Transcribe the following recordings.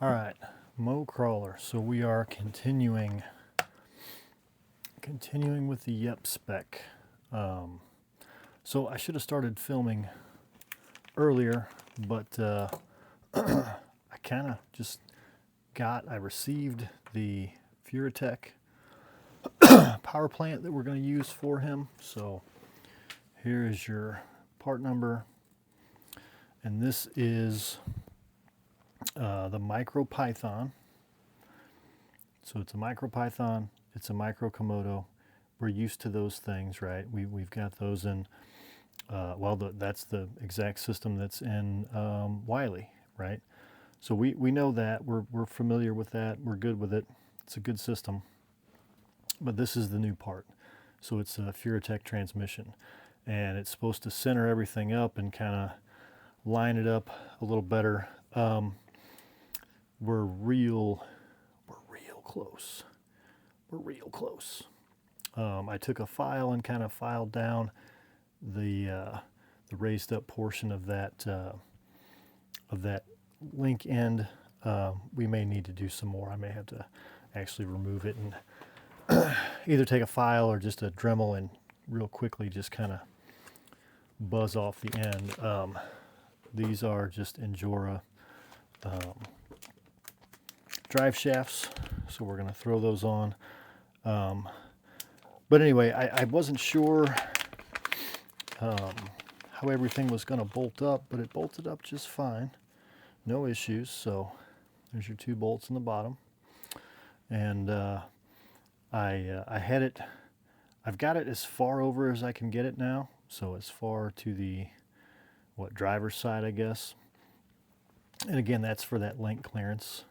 All right, Mo Crawler. So we are continuing with the YepSpec. So I should have started filming earlier, but I kind of just I received the Furatech power plant that we're going to use for him. So here is your part number, and this is the MicroPython. So it's a MicroPython, it's a Micro Komodo. We're used to those things, right? We've got those in, that's the exact system that's in Wiley, right? So we know that, we're familiar with that, we're good with it. It's a good system. But this is the new part. So it's a Furatech transmission, and it's supposed to center everything up and kind of line it up a little better. We're real close. We're real close. I took a file and kind of filed down the raised up portion of that link end. We may need to do some more. I may have to actually remove it and either take a file or just a Dremel and real quickly just kind of buzz off the end. These are just Injora drive shafts, so we're going to throw those on. But anyway, I wasn't sure how everything was going to bolt up, but it bolted up just fine. No issues. So there's your 2 bolts in the bottom. And I had it, I've got it as far over as I can get it now. So as far to the, driver's side, I guess. And again, that's for that link clearance.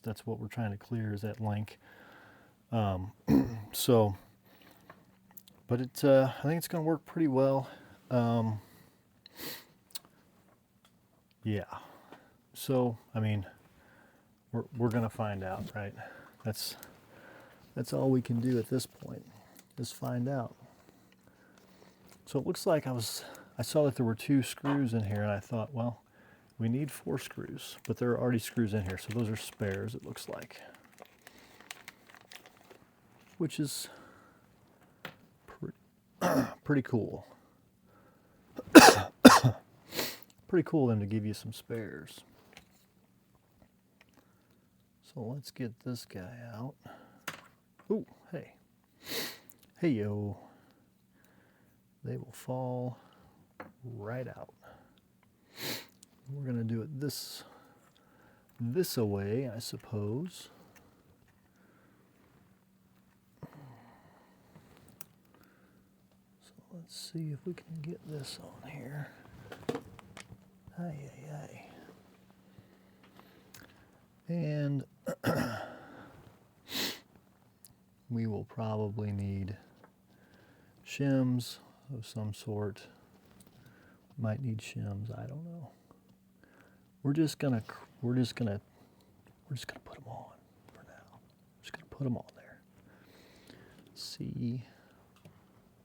That's what we're trying to clear, is that link. So, but it, I think it's going to work pretty well. Yeah. So, I mean, we're going to find out, right? That's all we can do at this point, is find out. So it looks like I saw that there were 2 screws in here, and I thought, well, we need 4 screws, but there are already screws in here, so those are spares, it looks like. Which is pretty cool. Pretty cool of them to give you some spares. So let's get this guy out. Ooh, hey. Hey, yo. They will fall right out. We're going to do it this away, I suppose. So let's see if we can get this on here. Aye. And we will probably need shims of some sort. Might need shims, I don't know. We're just gonna put them on for now. Just gonna put them on there. See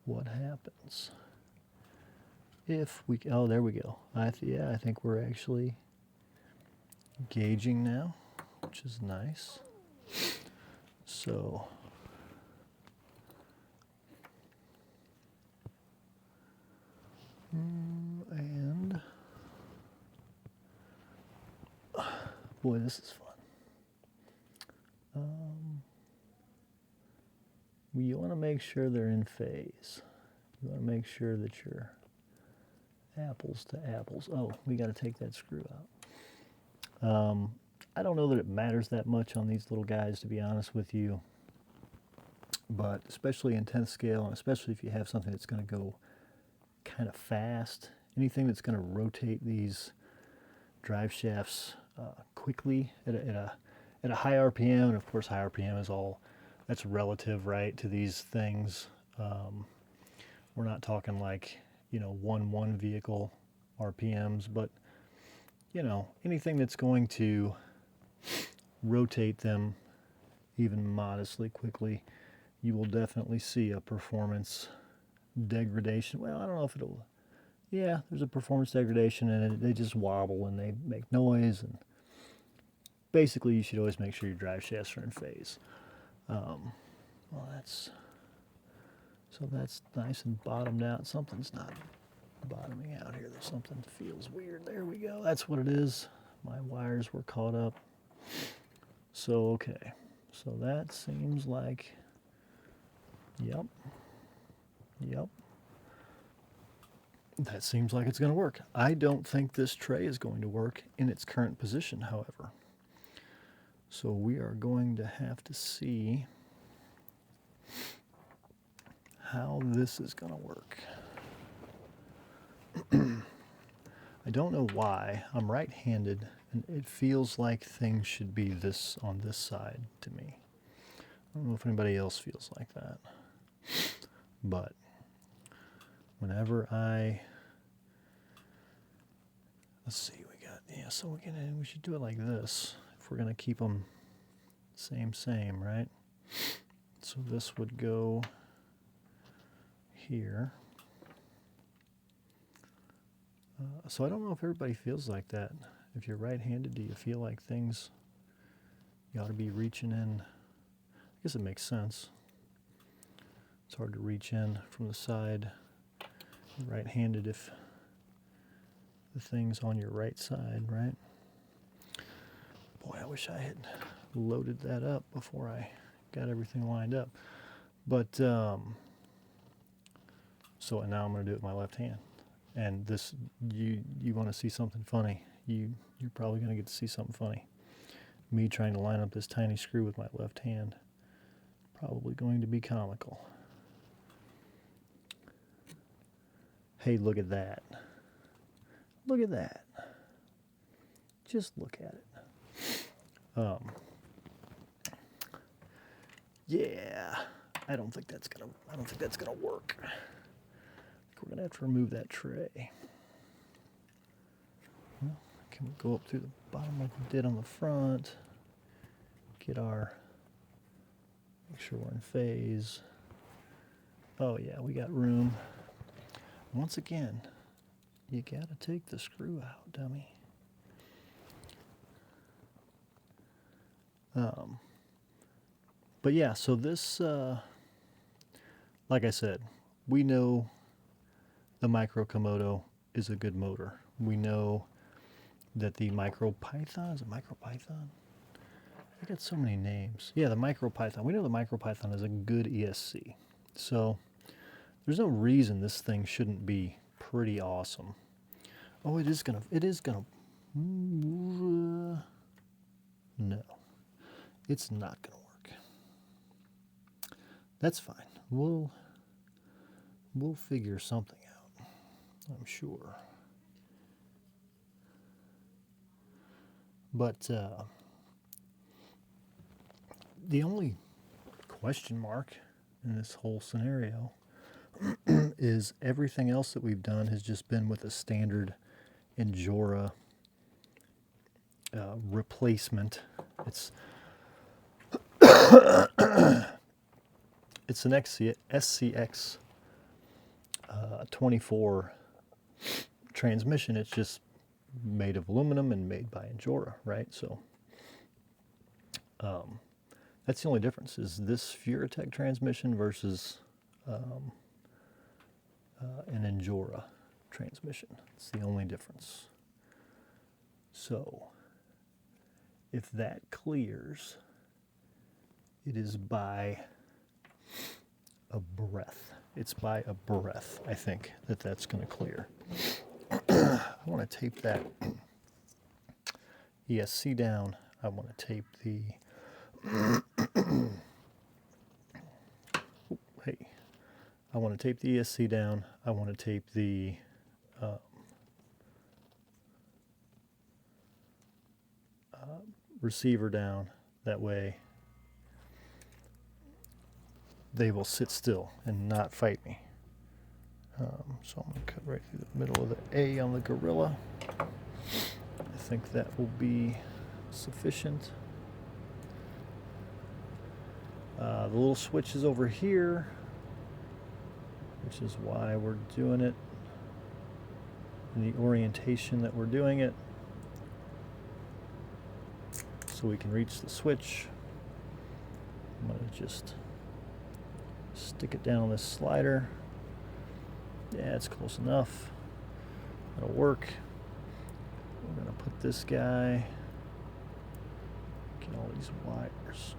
what happens. If we, oh, there we go. I think we're actually gauging now, which is nice. So and boy, this is fun. You want to make sure they're in phase. You want to make sure that you're apples to apples. Oh, we got to take that screw out. I don't know that it matters that much on these little guys, to be honest with you. But especially in 10th scale, and especially if you have something that's going to go kind of fast, anything that's going to rotate these drive shafts quickly at a high RPM, and of course high RPM is that's relative, right, to these things. We're not talking like, 1 vehicle RPMs, but anything that's going to rotate them even modestly quickly, you will definitely see a performance degradation. Well, I don't know if it'll, there's a performance degradation, and they just wobble and they make noise, basically you should always make sure your drive shafts are in phase. Well, that's nice and bottomed out. Something's not bottoming out here. There's something that feels weird. There we go. That's what it is. My wires were caught up. So, okay. So that seems like, yep. That seems like it's going to work. I don't think this tray is going to work in its current position, however. So we are going to have to see how this is going to work. I don't know why. I'm right-handed, and it feels like things should be this on this side to me. I don't know if anybody else feels like that. But whenever let's see, so we should do it like this if we're going to keep them same, right? So this would go here. So I don't know if everybody feels like that. If you're right-handed, do you feel like things, you ought to be reaching in? I guess it makes sense. It's hard to reach in from the side. You're right-handed if the thing's on your right side, right? Boy, I wish I had loaded that up before I got everything lined up. But, so now I'm going to do it with my left hand. And this, you want to see something funny. You're probably going to get to see something funny. Me trying to line up this tiny screw with my left hand. Probably going to be comical. Hey, look at that. Look at that. Just look at it. Yeah, I don't think that's gonna work. I think we're gonna have to remove that tray. Well, can we go up through the bottom like we did on the front? Make sure we're in phase. Oh yeah, we got room. Once again, you gotta take the screw out, dummy. But yeah, so this, like I said, we know the Micro Komodo is a good motor. We know that the Micro Python, is it Micro Python? I got so many names. Yeah, the Micro Python. We know the Micro Python is a good ESC. So there's no reason this thing shouldn't be pretty awesome. Oh, it is gonna, no, it's not gonna work. That's fine. We'll figure something out, I'm sure. But the only question mark in this whole scenario is everything else that we've done has just been with a standard Injora replacement. It's it's an SCX24 transmission. It's just made of aluminum and made by Injora, right? So that's the only difference, is this Furatech transmission versus an Injora transmission. It's the only difference. So if that clears, it is by a breath. It's by a breath, I think, that's going to clear. I want to tape that ESC down. I want to tape the hey, I want to tape the ESC down. I want to tape the receiver down. That way they will sit still and not fight me. So I'm going to cut right through the middle of the A on the Gorilla. I think that will be sufficient. The little switch is over here, which is why we're doing it in the orientation that we're doing it. so we can reach the switch. I'm going to just stick it down on this slider. Yeah, it's close enough. That'll work. We're going to put this guy, get all these wires.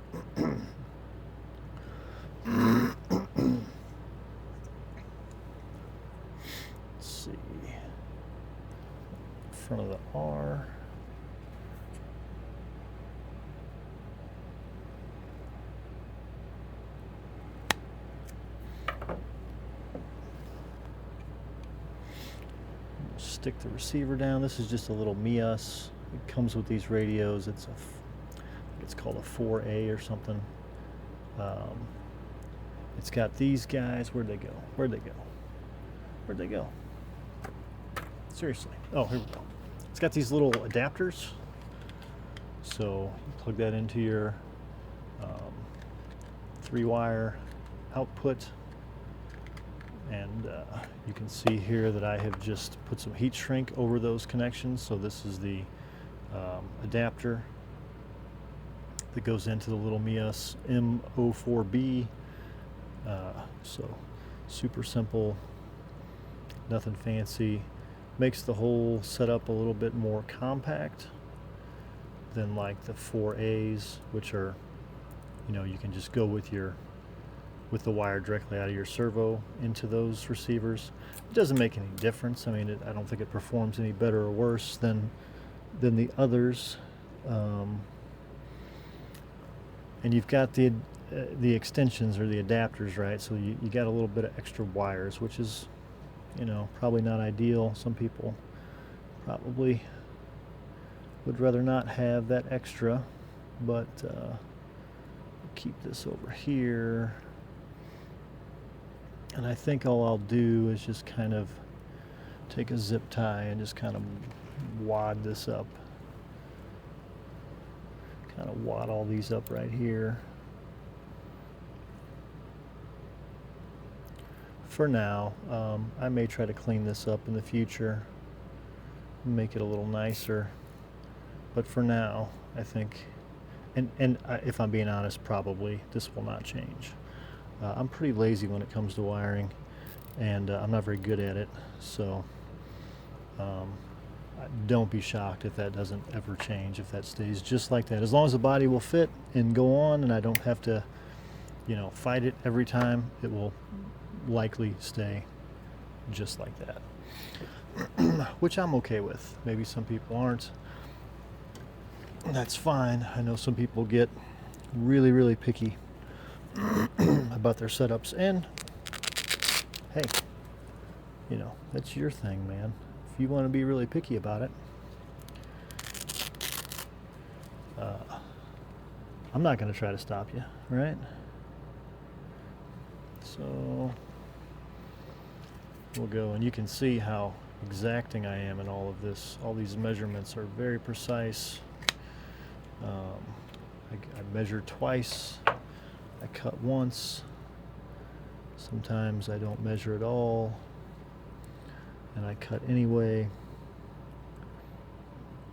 Let's see. In front of the R. Stick the receiver down. This is just a little MIUS. It comes with these radios. It's called a 4A or something. It's got these guys. Where'd they go? Where'd they go? Where'd they go? Seriously. Oh, here we go. It's got these little adapters. So you plug that into your 3-wire output. And you can see here that I have just put some heat shrink over those connections. So this is the adapter that goes into the little MIUS M04B. So super simple, nothing fancy. Makes the whole setup a little bit more compact than like the 4As, which are, you know, you can just go with the wire directly out of your servo into those receivers. It doesn't make any difference. I mean, I don't think it performs any better or worse than the others. And you've got the extensions or the adapters, right? So you got a little bit of extra wires, which is, you know, probably not ideal. Some people probably would rather not have that extra, but keep this over here. And I think all I'll do is just kind of take a zip tie and just kind of wad this up. Kind of wad all these up right here. For now, I may try to clean this up in the future, make it a little nicer. But for now, I think, and if I'm being honest, probably this will not change. I'm pretty lazy when it comes to wiring, and I'm not very good at it, so don't be shocked if that doesn't ever change, if that stays just like that. As long as the body will fit and go on and I don't have to, you know, fight it every time, it will likely stay just like that. Which I'm okay with. Maybe some people aren't. That's fine. I know some people get really, really picky about their setups, and hey, you know, that's your thing, man. If you want to be really picky about it, I'm not going to try to stop you, right? So we'll go, and you can see how exacting I am in all of this. All these measurements are very precise. I measure twice. I cut once. Sometimes I don't measure at all, and I cut anyway.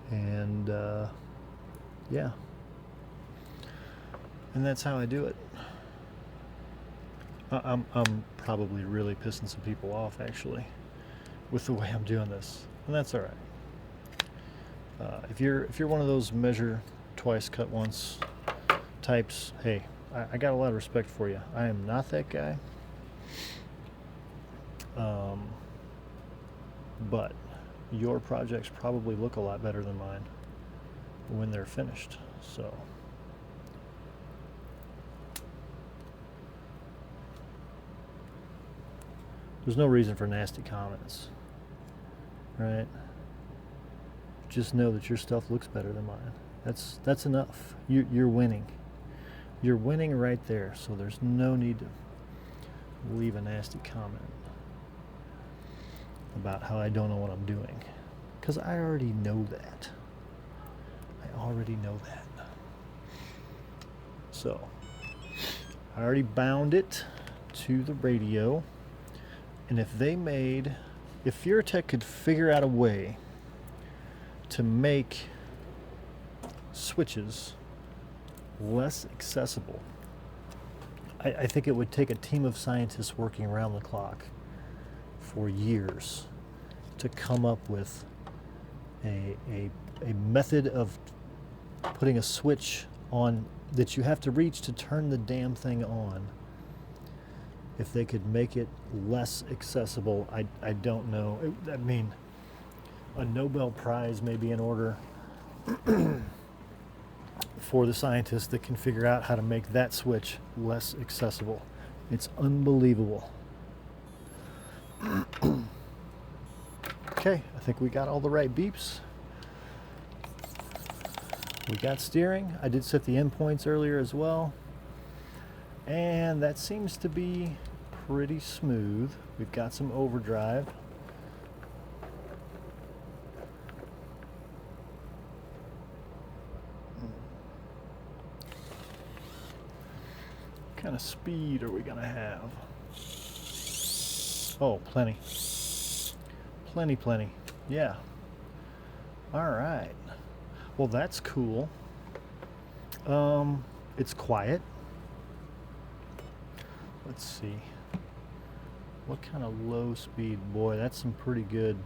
And yeah, and that's how I do it. I'm probably really pissing some people off, actually, with the way I'm doing this, and that's all right. If you're one of those measure twice, cut once types, hey, I got a lot of respect for you. I am not that guy. But your projects probably look a lot better than mine when they're finished. So there's no reason for nasty comments, right? Just know that your stuff looks better than mine. That's enough. You're winning. You're winning right there, so there's no need to leave a nasty comment about how I don't know what I'm doing, because I already know that. I already know that. So I already bound it to the radio, and if VengRC could figure out a way to make switches less accessible. I think it would take a team of scientists working around the clock for years to come up with a method of putting a switch on that you have to reach to turn the damn thing on. If they could make it less accessible, I don't know. I mean, a Nobel Prize may be in order for the scientists that can figure out how to make that switch less accessible. It's unbelievable. Okay, I think we got all the right beeps. We got steering. I did set the endpoints earlier as well. And that seems to be pretty smooth. We've got some overdrive. What kind of speed are we gonna have? Oh, plenty. Plenty. Yeah. All right. Well, that's cool. It's quiet. Let's see. What kind of low speed? Boy, that's some pretty good.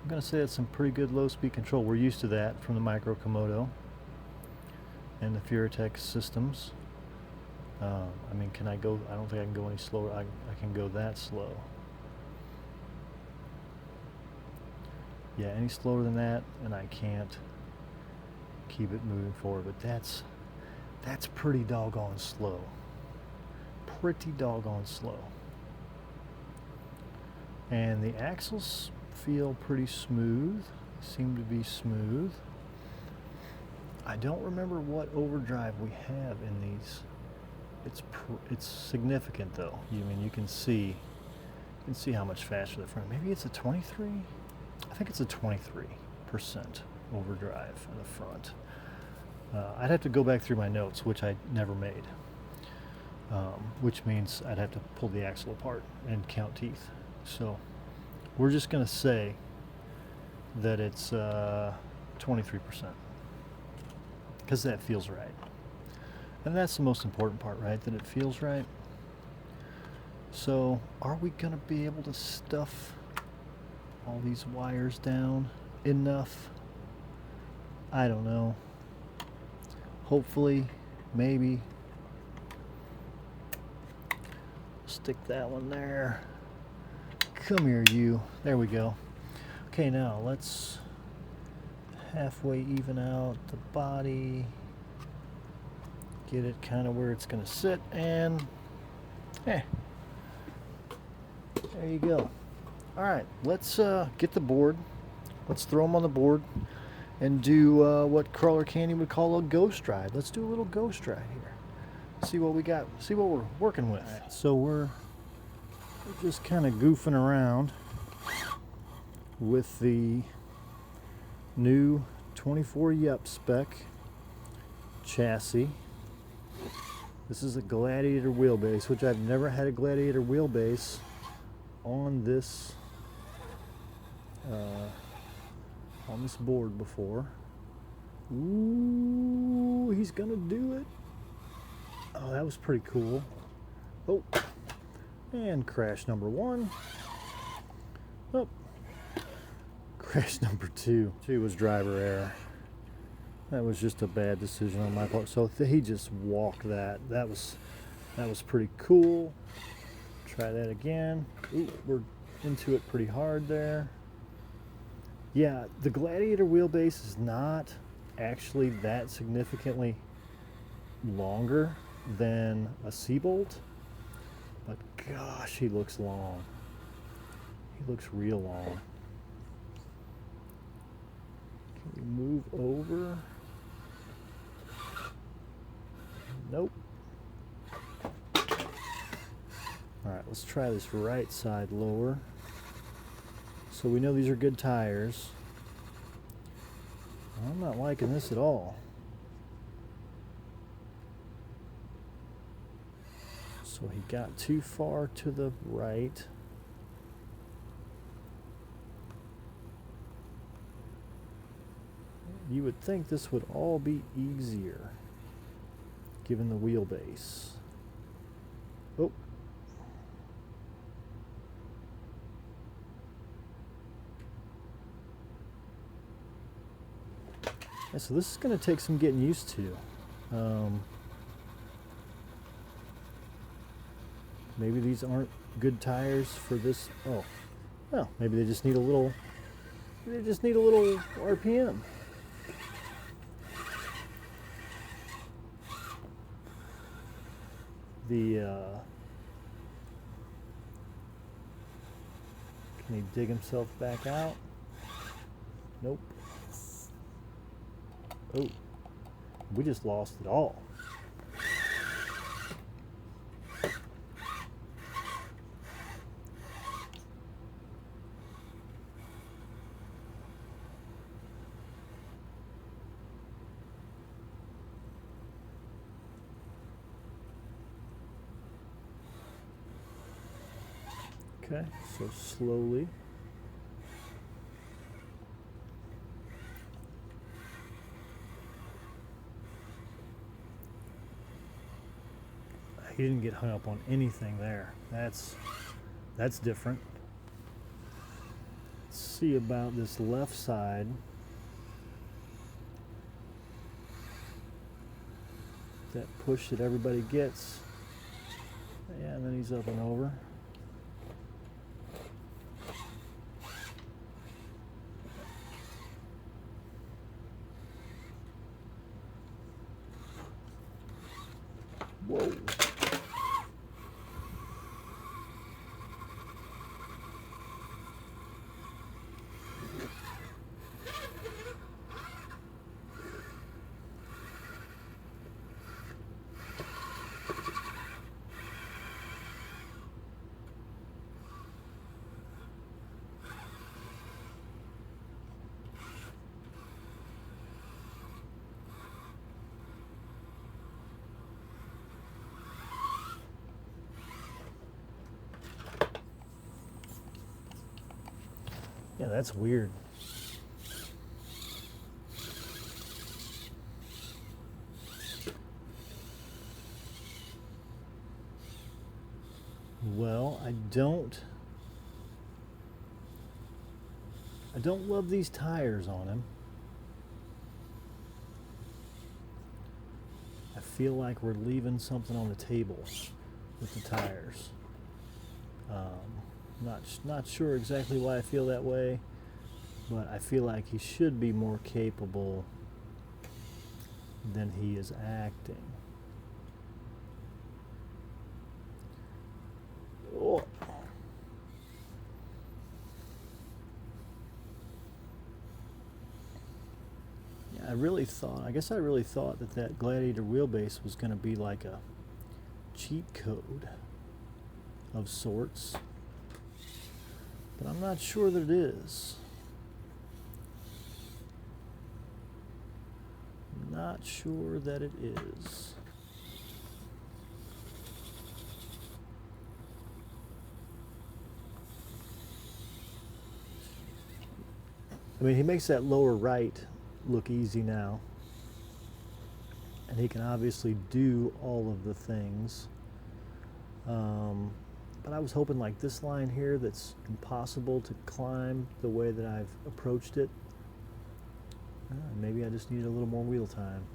I'm gonna say that's some pretty good low speed control. We're used to that from the Micro Komodo and the Furatech systems. I mean, can I go? I don't think I can go any slower. I can go that slow. Yeah, any slower than that, and I can't keep it moving forward. But that's pretty doggone slow. Pretty doggone slow. And the axles feel pretty smooth. Seem to be smooth. I don't remember what overdrive we have in these. It's significant though. I mean, you can see how much faster the front. Maybe it's a 23. I think it's a 23% overdrive in the front. I'd have to go back through my notes, which I never made. Which means I'd have to pull the axle apart and count teeth. So we're just going to say that it's 23%, because that feels right. And that's the most important part, right? That it feels right. So are we going to be able to stuff all these wires down enough? I don't know. Hopefully, maybe. Stick that one there. Come here, you. There we go. Okay, now let's halfway even out the body. Get it kind of where it's going to sit, and there you go. All right, let's get the board. Let's throw them on the board and do what Crawler Candy would call a ghost ride. Let's do a little ghost ride here. See what we got. See what we're working with. Right, so we're just kind of goofing around with the new 24 YepSpec chassis. This is a Gladiator wheelbase, which I've never had a Gladiator wheelbase on this board before. Ooh, he's gonna do it. Oh, that was pretty cool. Oh, and crash number 1. Oh, crash number 2. 2 was driver error. That was just a bad decision on my part. So he just walked that. That was pretty cool. Try that again. Ooh, we're into it pretty hard there. Yeah, the Gladiator wheelbase is not actually that significantly longer than a Seabolt, but gosh, he looks long. He looks real long. Can we move over? Nope. All right, let's try this right side lower. So we know these are good tires. I'm not liking this at all. So he got too far to the right. You would think this would all be easier, given the wheelbase. Oh. Yeah, so this is going to take some getting used to. Maybe these aren't good tires for this. Oh, well, maybe they just need a little. They just need a little RPM. Can he dig himself back out? Nope. Oh, we just lost it all. Okay, so slowly. He didn't get hung up on anything there. That's different. Let's see about this left side. That push that everybody gets. Yeah, and then he's up and over. Whoa. Yeah, that's weird. Well, I don't love these tires on him. I feel like we're leaving something on the table with the tires. Not sure exactly why I feel that way, but I feel like he should be more capable than he is acting. Oh. Yeah, I guess I really thought that Gladiator wheelbase was going to be like a cheat code of sorts. But I'm not sure that it is. Not sure that it is. I mean, he makes that lower right look easy now. And he can obviously do all of the things. But I was hoping like this line here that's impossible to climb the way that I've approached it. Maybe I just needed a little more wheel time.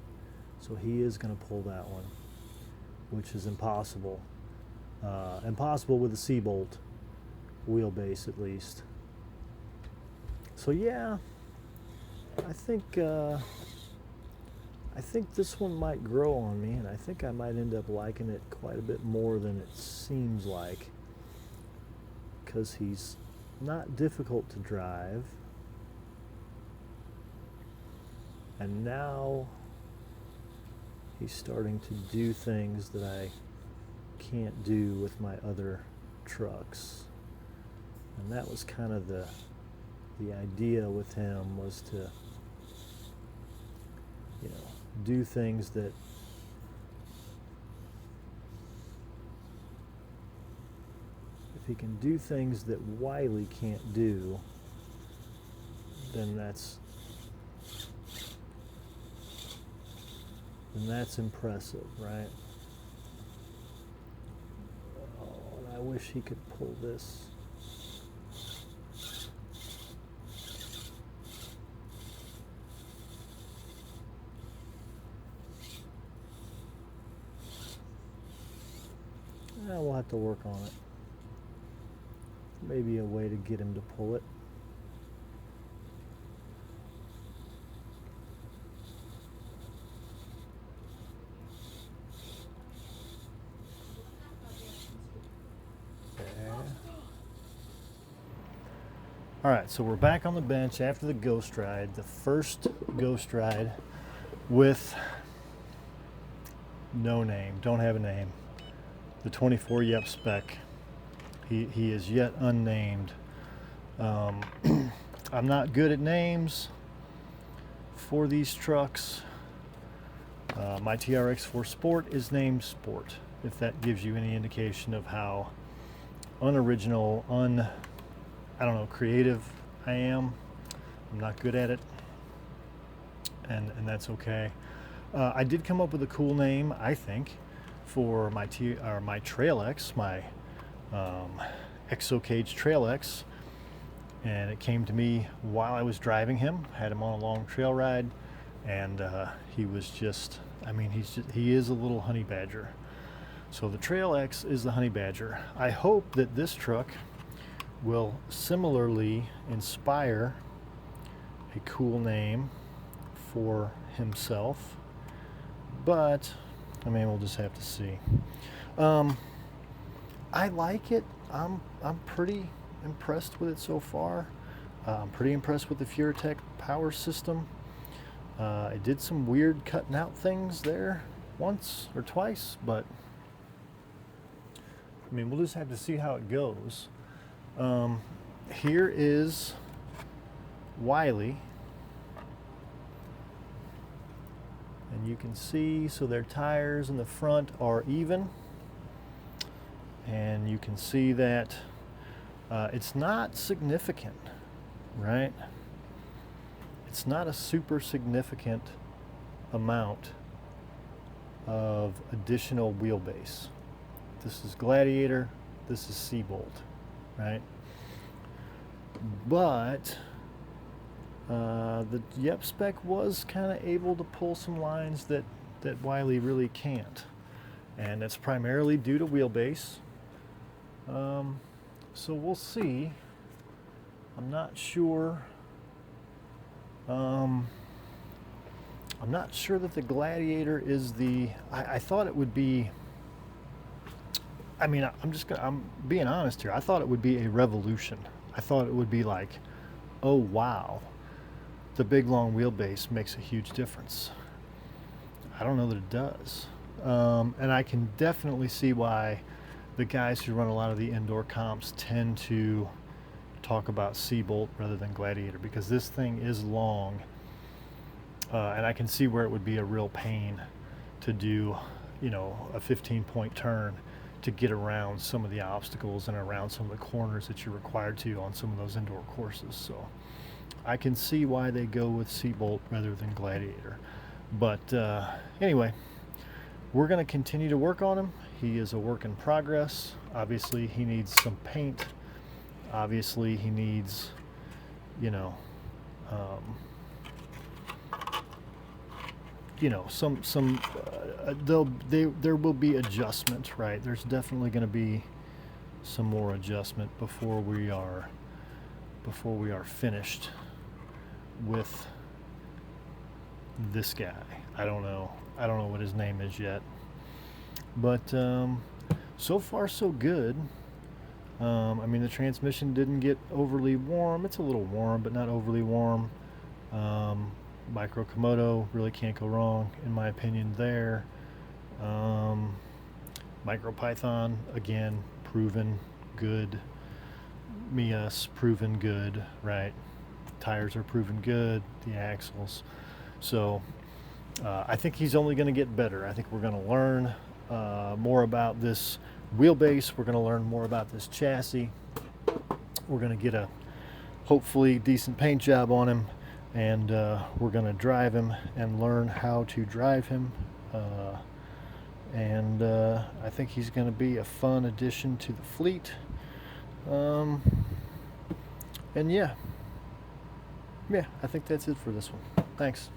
So he is going to pull that one, which is impossible. Impossible with a C-bolt wheelbase at least. So yeah, I think this one might grow on me, and I think I might end up liking it quite a bit more than it seems like, because he's not difficult to drive, and now he's starting to do things that I can't do with my other trucks. And that was kind of the idea with him, was to, you know, do things that if he can do things that Wiley can't do, then that's then that's impressive, right? Oh, and I wish he could pull this. We'll have to work on it. Maybe a way to get him to pull it. There. All right, so we're back on the bench after the ghost ride, the first ghost ride with no name, don't have a name. The 24 YepSpec. He is yet unnamed. I'm not good at names for these trucks. My TRX4 Sport is named Sport, if that gives you any indication of how unoriginal, I don't know, creative I am. I'm not good at it, and that's okay. I did come up with a cool name, I think, for my Trail X, my ExoCage Trail X, and it came to me while I was driving him. Had him on a long trail ride, and he was just, I mean, he is a little honey badger. So the Trail X is the honey badger. I hope that this truck will similarly inspire a cool name for himself, but I mean, we'll just have to see. I like it. I'm pretty impressed with it so far. I'm pretty impressed with the Furatech power system. I did some weird cutting out things there once or twice, but I mean, we'll just have to see how it goes. Here is Wiley. And you can see, so their tires in the front are even. And you can see that it's not significant, right? It's not a super significant amount of additional wheelbase. This is Gladiator, this is Seabolt, right? But the YepSpec was kind of able to pull some lines that Wiley really can't. And that's primarily due to wheelbase. So we'll see. I'm not sure. I'm not sure that the Gladiator is the, I thought it would be, I mean, I'm being honest here. I thought it would be a revolution. I thought it would be like, oh wow, the big long wheelbase makes a huge difference. I don't know that it does. And I can definitely see why the guys who run a lot of the indoor comps tend to talk about Seabolt rather than Gladiator, because this thing is long, and I can see where it would be a real pain to do, you know, a 15-point turn to get around some of the obstacles and around some of the corners that you're required to on some of those indoor courses. So I can see why they go with Seabolt rather than Gladiator. But anyway, we're going to continue to work on him. He is a work in progress. Obviously, he needs some paint. Obviously, he needs, you know, there will be adjustment, right? There's definitely going to be some more adjustment before we are finished with this guy. I don't know what his name is yet, but so far so good. I mean, the transmission didn't get overly warm. It's a little warm, but not overly warm. Micro Komodo, really can't go wrong in my opinion there. Micro Python, again, proven good. Mias, proven good, right? Tires are proven good, the axles. So I think he's only going to get better. I think we're going to learn more about this wheelbase. We're going to learn more about this chassis. We're going to get a hopefully decent paint job on him, and we're going to drive him and learn how to drive him And I think he's going to be a fun addition to the fleet. And yeah, I think that's it for this one. Thanks.